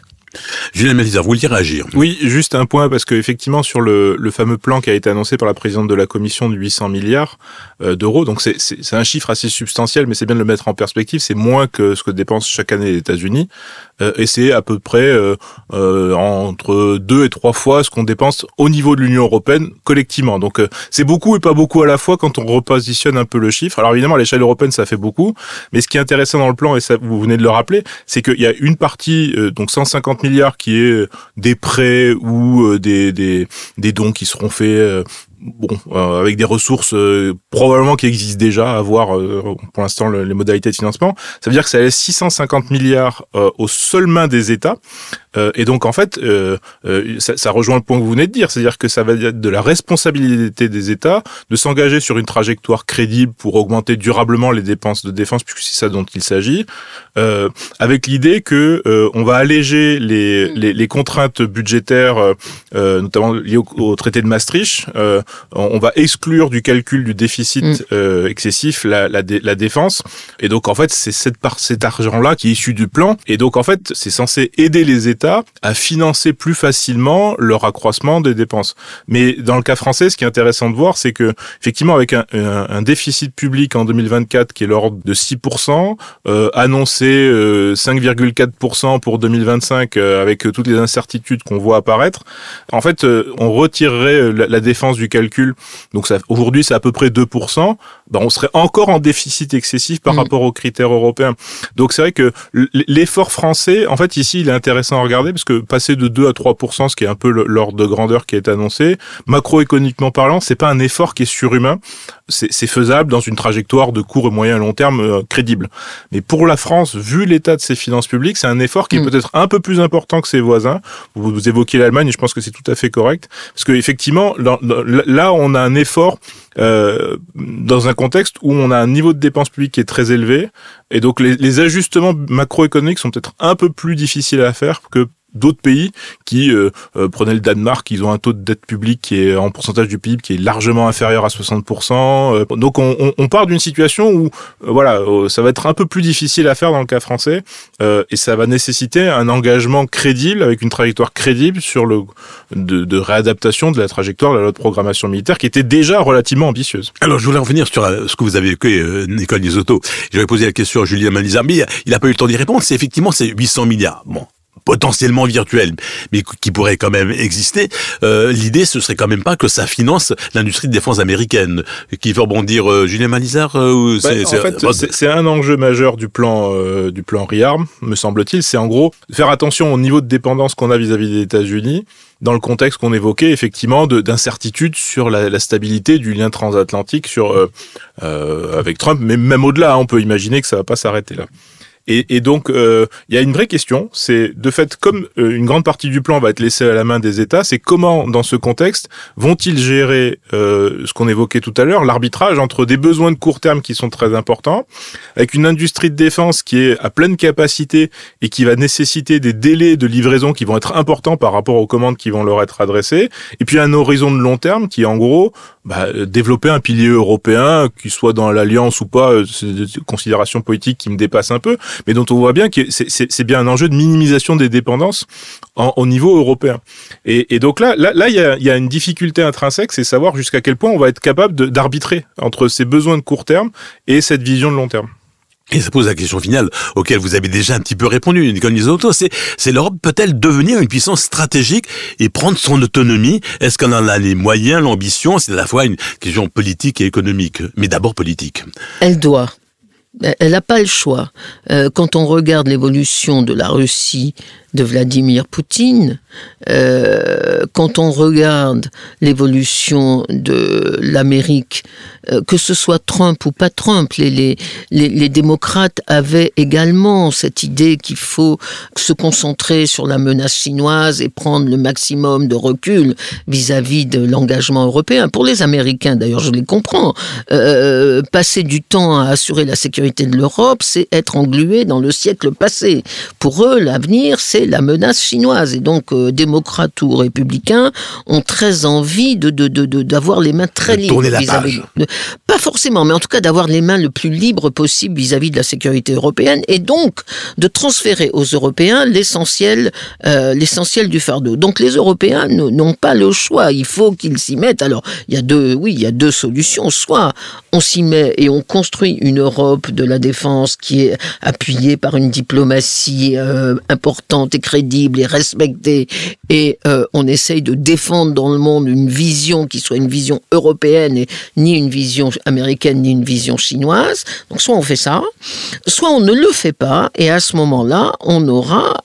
Julien Malizard, vous vouliez réagir? Oui, juste un point, parce que effectivement sur le fameux plan qui a été annoncé par la présidente de la Commission de 800 milliards d'euros, donc c'est un chiffre assez substantiel, mais c'est bien de le mettre en perspective, c'est moins que ce que dépensent chaque année les États-Unis, et c'est à peu près entre 2 et 3 fois ce qu'on dépense au niveau de l'Union européenne collectivement. Donc c'est beaucoup et pas beaucoup à la fois quand on repositionne un peu le chiffre. Alors évidemment à l'échelle européenne ça fait beaucoup, mais ce qui est intéressant dans le plan, et ça vous venez de le rappeler, c'est qu'il y a une partie, donc 150 milliards qui est des prêts ou des dons qui seront faits avec des ressources probablement qui existent déjà, à voir pour l'instant les modalités de financement. Ça veut dire que ça laisse 650 milliards aux seules mains des États. Et donc en fait, ça rejoint le point que vous venez de dire, c'est-à-dire que ça va être de la responsabilité des États de s'engager sur une trajectoire crédible pour augmenter durablement les dépenses de défense, puisque c'est ça dont il s'agit, avec l'idée que on va alléger les contraintes budgétaires, notamment liées au traité de Maastricht. On va exclure du calcul du déficit excessif la défense, et donc en fait c'est cet argent-là qui est issu du plan, et donc en fait c'est censé aider les États à financer plus facilement leur accroissement des dépenses. Mais dans le cas français, ce qui est intéressant de voir, c'est que effectivement avec un déficit public en 2024 qui est l'ordre de 6%, annoncé 5,4% pour 2025 avec toutes les incertitudes qu'on voit apparaître, en fait on retirerait la défense du calcul, donc aujourd'hui c'est à peu près 2%, on serait encore en déficit excessif par rapport aux critères européens. Donc c'est vrai que l'effort français, en fait ici il est intéressant à regarder, parce que passer de 2 à 3%, ce qui est un peu l'ordre de grandeur qui est annoncé, macroéconomiquement parlant, c'est pas un effort qui est surhumain, c'est faisable dans une trajectoire de court et moyen et long terme crédible. Mais pour la France, vu l'état de ses finances publiques, c'est un effort qui est peut-être un peu plus important que ses voisins. Vous évoquiez l'Allemagne, et je pense que c'est tout à fait correct, parce que effectivement, là on a un effort dans un contexte où on a un niveau de dépenses publiques qui est très élevé, et donc les ajustements macroéconomiques sont peut-être un peu plus difficiles à faire que d'autres pays qui, prenez le Danemark, ils ont un taux de dette publique qui est en pourcentage du PIB qui est largement inférieur à 60%. Donc on part d'une situation où ça va être un peu plus difficile à faire dans le cas français, et ça va nécessiter un engagement crédible avec une trajectoire crédible sur de réadaptation de la trajectoire de la loi de programmation militaire qui était déjà relativement ambitieuse. Alors je voulais revenir sur ce que vous avez évoqué, Nicole Liesotto. J'avais posé la question à Julien Malizard, mais il n'a pas eu le temps d'y répondre. C'est effectivement ces 800 milliards. Bon, potentiellement virtuel, mais qui pourrait quand même exister. L'idée, ce serait quand même pas que ça finance l'industrie de défense américaine. Qui veut rebondir, Julien Malizard c'est un enjeu majeur du plan ReArm, me semble-t-il. C'est en gros faire attention au niveau de dépendance qu'on a vis-à-vis des États-Unis, dans le contexte qu'on évoquait, effectivement, d'incertitude sur la stabilité du lien transatlantique avec Trump, mais même au-delà, on peut imaginer que ça va pas s'arrêter là. Et donc, il y a une vraie question, c'est de fait, comme une grande partie du plan va être laissée à la main des États, c'est comment, dans ce contexte, vont-ils gérer ce qu'on évoquait tout à l'heure, l'arbitrage entre des besoins de court terme qui sont très importants, avec une industrie de défense qui est à pleine capacité et qui va nécessiter des délais de livraison qui vont être importants par rapport aux commandes qui vont leur être adressées, et puis un horizon de long terme qui, en gros, développer un pilier européen, qu'il soit dans l'alliance ou pas, c'est des considérations politiques qui me dépassent un peu, mais dont on voit bien que c'est bien un enjeu de minimisation des dépendances au niveau européen. Et donc là, il y a une difficulté intrinsèque, c'est savoir jusqu'à quel point on va être capable d'arbitrer entre ces besoins de court terme et cette vision de long terme. Et ça pose la question finale, auquelle vous avez déjà un petit peu répondu, Nicole Misotto, c'est l'Europe peut-elle devenir une puissance stratégique et prendre son autonomie? Est-ce qu'on en a les moyens, l'ambition? C'est à la fois une question politique et économique, mais d'abord politique. Elle doit. Elle n'a pas le choix. Quand on regarde l'évolution de la Russie de Vladimir Poutine, quand on regarde l'évolution de l'Amérique, que ce soit Trump ou pas Trump, les démocrates avaient également cette idée qu'il faut se concentrer sur la menace chinoise et prendre le maximum de recul vis-à-vis de l'engagement européen. Pour les Américains, d'ailleurs, je les comprends, passer du temps à assurer la sécurité de l'Europe, c'est être englué dans le siècle passé. Pour eux, l'avenir, c'est la menace chinoise. Et donc, démocrates ou républicains ont très envie d'avoir les mains très libres. Tourner la page. Pas forcément, mais en tout cas d'avoir les mains le plus libres possible vis-à-vis de la sécurité européenne et donc de transférer aux Européens l'essentiel du fardeau. Donc les Européens n'ont pas le choix, il faut qu'ils s'y mettent. Alors, il y a deux solutions. Soit on s'y met et on construit une Europe de la défense qui est appuyée par une diplomatie importante et crédible et respectée et on essaye de défendre dans le monde une vision qui soit une vision européenne et ni une vision américaine ni une vision chinoise. Donc soit on fait ça, soit on ne le fait pas et à ce moment-là, on aura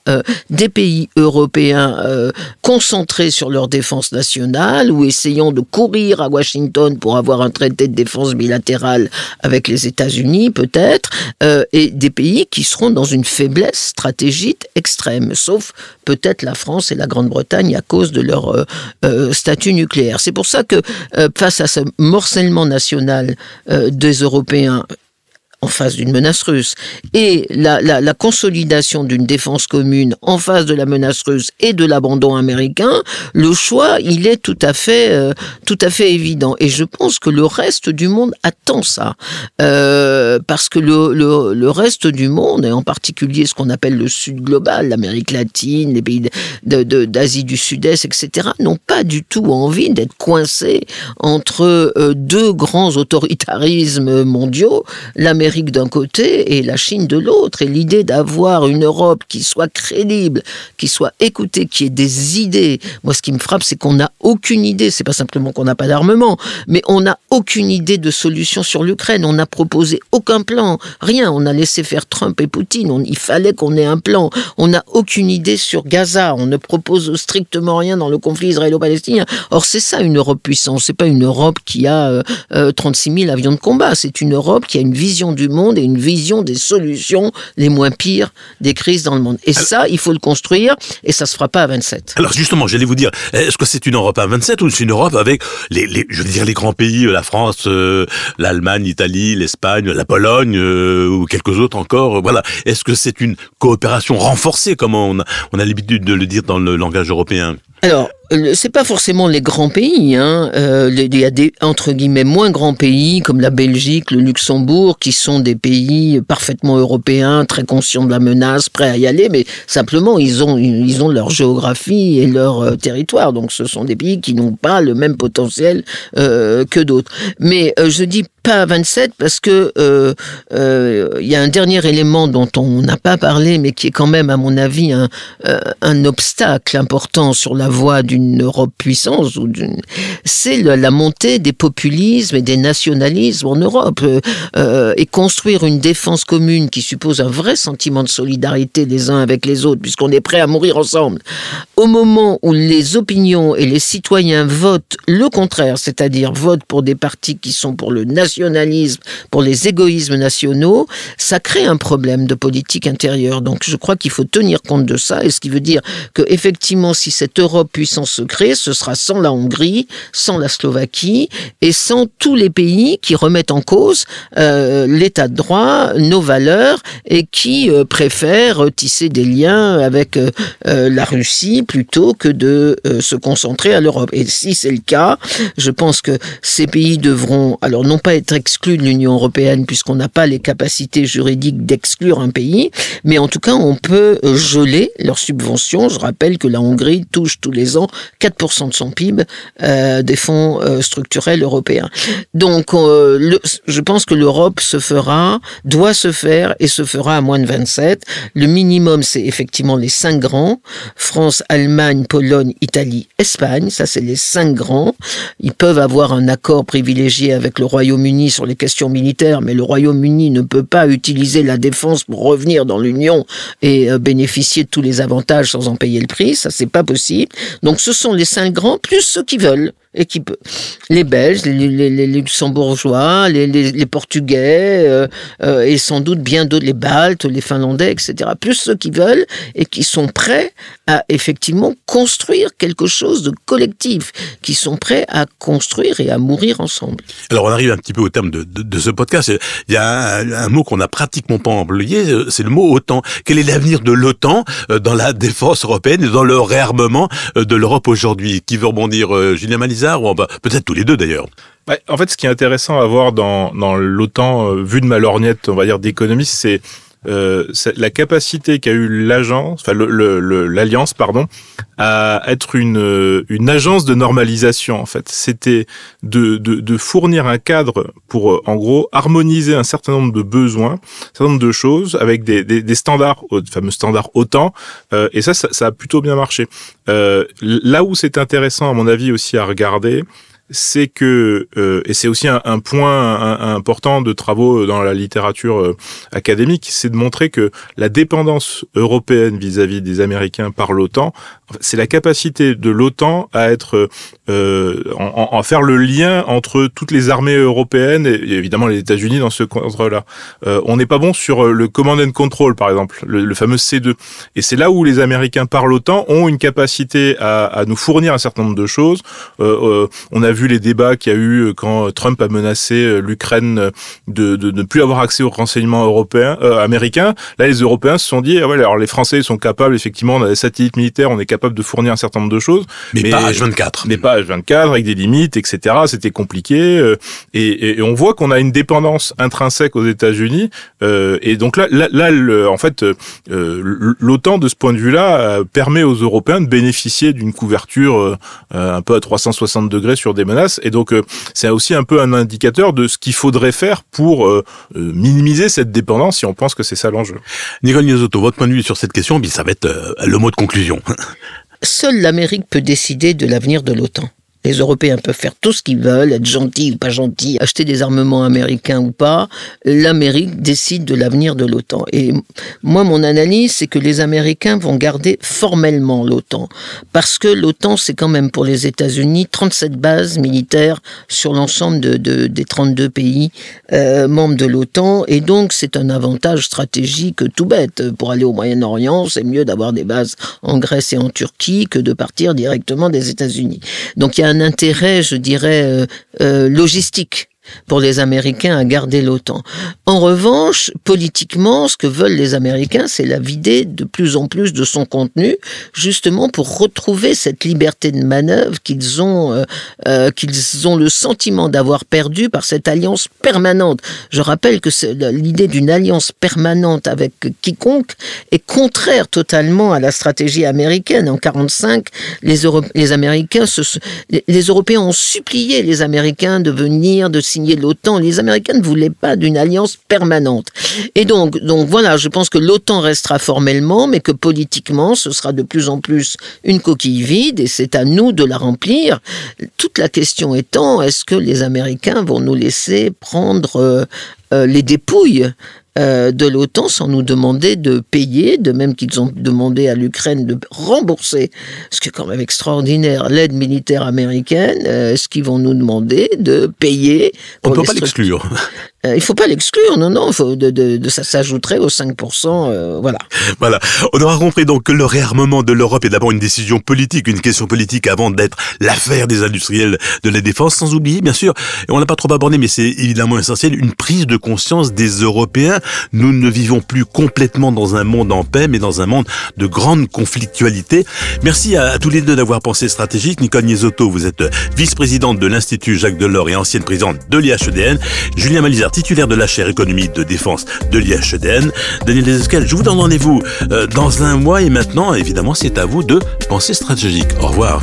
des pays européens concentrés sur leur défense nationale ou essayant de courir à Washington pour avoir un traité de défense bilatéral avec les États-Unis peut-être et des pays qui seront dans une faiblesse stratégique extrême, sauf peut-être la France et la Grande-Bretagne à cause de leur statut nucléaire. C'est pour ça que face à ce morcellement national des Européens en face d'une menace russe et la consolidation d'une défense commune en face de la menace russe et de l'abandon américain, le choix, il est tout à fait évident. Et je pense que le reste du monde attend ça. Parce que le reste du monde, et en particulier ce qu'on appelle le Sud global, l'Amérique latine, les pays d'Asie du Sud-Est, etc., n'ont pas du tout envie d'être coincés entre deux grands autoritarismes mondiaux, l'Amérique d'un côté et la Chine de l'autre. Et l'idée d'avoir une Europe qui soit crédible, qui soit écoutée, qui ait des idées. Moi, ce qui me frappe, c'est qu'on n'a aucune idée. C'est pas simplement qu'on n'a pas d'armement, mais on n'a aucune idée de solution sur l'Ukraine. On n'a proposé aucun plan, rien. On a laissé faire Trump et Poutine. Il fallait qu'on ait un plan. On n'a aucune idée sur Gaza. On ne propose strictement rien dans le conflit israélo-palestinien. Or, c'est ça une Europe puissante. C'est pas une Europe qui a 36 000 avions de combat. C'est une Europe qui a une vision du monde et une vision des solutions les moins pires des crises dans le monde. Et ça, il faut le construire et ça se fera pas à 27. Alors justement, j'allais vous dire, est-ce que c'est une Europe à 27 ou c'est une Europe avec les grands pays, la France, l'Allemagne, l'Italie, l'Espagne, la Pologne ou quelques autres encore, voilà. Est-ce que c'est une coopération renforcée comme on a l'habitude de le dire dans le langage européen? Alors, c'est pas forcément les grands pays, hein. Il y a des, entre guillemets, moins grands pays comme la Belgique, le Luxembourg, qui sont des pays parfaitement européens, très conscients de la menace, prêts à y aller, mais simplement, ils ont leur géographie et leur territoire. Donc, ce sont des pays qui n'ont pas le même potentiel que d'autres. Mais je dis pas à 27 parce que il y a un dernier élément dont on n'a pas parlé, mais qui est quand même, à mon avis, un obstacle important sur la voie d'une Europe puissance, c'est la montée des populismes et des nationalismes en Europe. Et construire une défense commune qui suppose un vrai sentiment de solidarité les uns avec les autres, puisqu'on est prêt à mourir ensemble, au moment où les opinions et les citoyens votent le contraire, c'est-à-dire votent pour des partis qui sont pour le nationalisme, nationalisme, pour les égoïsmes nationaux, ça crée un problème de politique intérieure. Donc je crois qu'il faut tenir compte de ça, et ce qui veut dire que effectivement, si cette Europe puissance se crée, ce sera sans la Hongrie, sans la Slovaquie et sans tous les pays qui remettent en cause l'état de droit, nos valeurs, et qui préfèrent tisser des liens avec la Russie plutôt que de se concentrer à l'Europe. Et si c'est le cas, je pense que ces pays devront, alors non pas être exclus de l'Union européenne, puisqu'on n'a pas les capacités juridiques d'exclure un pays, mais en tout cas, on peut geler leurs subventions. Je rappelle que la Hongrie touche tous les ans 4% de son PIB des fonds structurels européens. Donc, je pense que l'Europe doit se faire et se fera à moins de 27. Le minimum, c'est effectivement les 5 grands. France, Allemagne, Pologne, Italie, Espagne. Ça, c'est les 5 grands. Ils peuvent avoir un accord privilégié avec le Royaume-Uni sur les questions militaires, mais le Royaume-Uni ne peut pas utiliser la défense pour revenir dans l'Union et bénéficier de tous les avantages sans en payer le prix. Ça, c'est pas possible. Donc, ce sont les 5 grands plus ceux qui veulent. Et qui peut, les Belges, les Luxembourgeois, les Portugais, et sans doute bien d'autres, les Baltes, les Finlandais, etc. Plus ceux qui veulent et qui sont prêts à effectivement construire quelque chose de collectif, qui sont prêts à construire et à mourir ensemble. Alors on arrive un petit peu au terme de ce podcast. Il y a un mot qu'on n'a pratiquement pas employé, c'est le mot OTAN. Quel est l'avenir de l'OTAN dans la défense européenne et dans le réarmement de l'Europe aujourd'hui? Qui veut rebondir, Julien Malizard? Peut-être tous les deux d'ailleurs. Ouais, en fait, ce qui est intéressant à voir dans l'OTAN, vu de ma lorgnette, on va dire d'économiste, c'est la capacité qu'a eu l'alliance, à être une agence de normalisation. En fait, c'était de fournir un cadre pour, en gros, harmoniser un certain nombre de besoins, un certain nombre de choses avec des standards, fameux standards OTAN. Et ça a plutôt bien marché. Là où c'est intéressant, à mon avis, aussi à regarder, c'est que, et c'est aussi un point important de travaux dans la littérature académique, c'est de montrer que la dépendance européenne vis-à-vis des Américains par l'OTAN, c'est la capacité de l'OTAN à être, en faire le lien entre toutes les armées européennes et évidemment les États-Unis dans ce cadre-là. On n'est pas bon sur le command and control, par exemple, le fameux C2. Et c'est là où les Américains par l'OTAN ont une capacité à nous fournir un certain nombre de choses. On a vu les débats qu'il y a eu quand Trump a menacé l'Ukraine de ne plus avoir accès aux renseignements américains. Là, les Européens se sont dit, ah ouais, alors les Français sont capables, effectivement, on a des satellites militaires, on est capable de fournir un certain nombre de choses. Mais pas H24. Mais pas H24, avec des limites, etc. C'était compliqué. Et on voit qu'on a une dépendance intrinsèque aux États-Unis. Et donc là, en fait, l'OTAN, de ce point de vue-là, permet aux Européens de bénéficier d'une couverture un peu à 360 degrés sur des menaces, et donc c'est aussi un peu un indicateur de ce qu'il faudrait faire pour minimiser cette dépendance, si on pense que c'est ça l'enjeu. Nicole Niosotto, votre point de vue sur cette question, ça va être le mot de conclusion. Seule l'Amérique peut décider de l'avenir de l'OTAN. Les Européens peuvent faire tout ce qu'ils veulent, être gentils ou pas gentils, acheter des armements américains ou pas. L'Amérique décide de l'avenir de l'OTAN. Et moi, mon analyse, c'est que les Américains vont garder formellement l'OTAN. Parce que l'OTAN, c'est quand même pour les États-Unis 37 bases militaires sur l'ensemble des 32 pays membres de l'OTAN. Et donc, c'est un avantage stratégique tout bête. Pour aller au Moyen-Orient, c'est mieux d'avoir des bases en Grèce et en Turquie que de partir directement des États-Unis. Donc, il y a un intérêt, je dirais, logistique pour les Américains à garder l'OTAN. En revanche, politiquement, ce que veulent les Américains, c'est la vider de plus en plus de son contenu, justement pour retrouver cette liberté de manœuvre qu'ils ont le sentiment d'avoir perdu par cette alliance permanente. Je rappelle que l'idée d'une alliance permanente avec quiconque est contraire totalement à la stratégie américaine. En 1945, les Européens ont supplié les Américains de venir, de signer l'OTAN. Les Américains ne voulaient pas d'une alliance permanente. Et donc voilà, je pense que l'OTAN restera formellement, mais que politiquement, ce sera de plus en plus une coquille vide, et c'est à nous de la remplir. Toute la question étant, est-ce que les Américains vont nous laisser prendre les dépouilles de l'OTAN sans nous demander de payer, de même qu'ils ont demandé à l'Ukraine de rembourser, ce qui est quand même extraordinaire, l'aide militaire américaine. Est-ce qu'ils vont nous demander de payer? On ne peut pas l'exclure. Il ne faut pas l'exclure, non, ça s'ajouterait aux 5%, voilà. Voilà. On aura compris donc que le réarmement de l'Europe est d'abord une décision politique, une question politique avant d'être l'affaire des industriels de la défense, sans oublier, bien sûr, et on l'a pas trop abordé, mais c'est évidemment essentiel, une prise de conscience des Européens. Nous ne vivons plus complètement dans un monde en paix, mais dans un monde de grande conflictualité. Merci à tous les deux d'avoir pensé stratégique. Nicole Niesotto, vous êtes vice-présidente de l'Institut Jacques Delors et ancienne présidente de l'IHEDN. Julien Malizard, titulaire de la chaire économie de défense de l'IHEDN. Daniel Desescales, je vous donne rendez-vous dans un mois et maintenant, évidemment, c'est à vous de penser stratégique. Au revoir.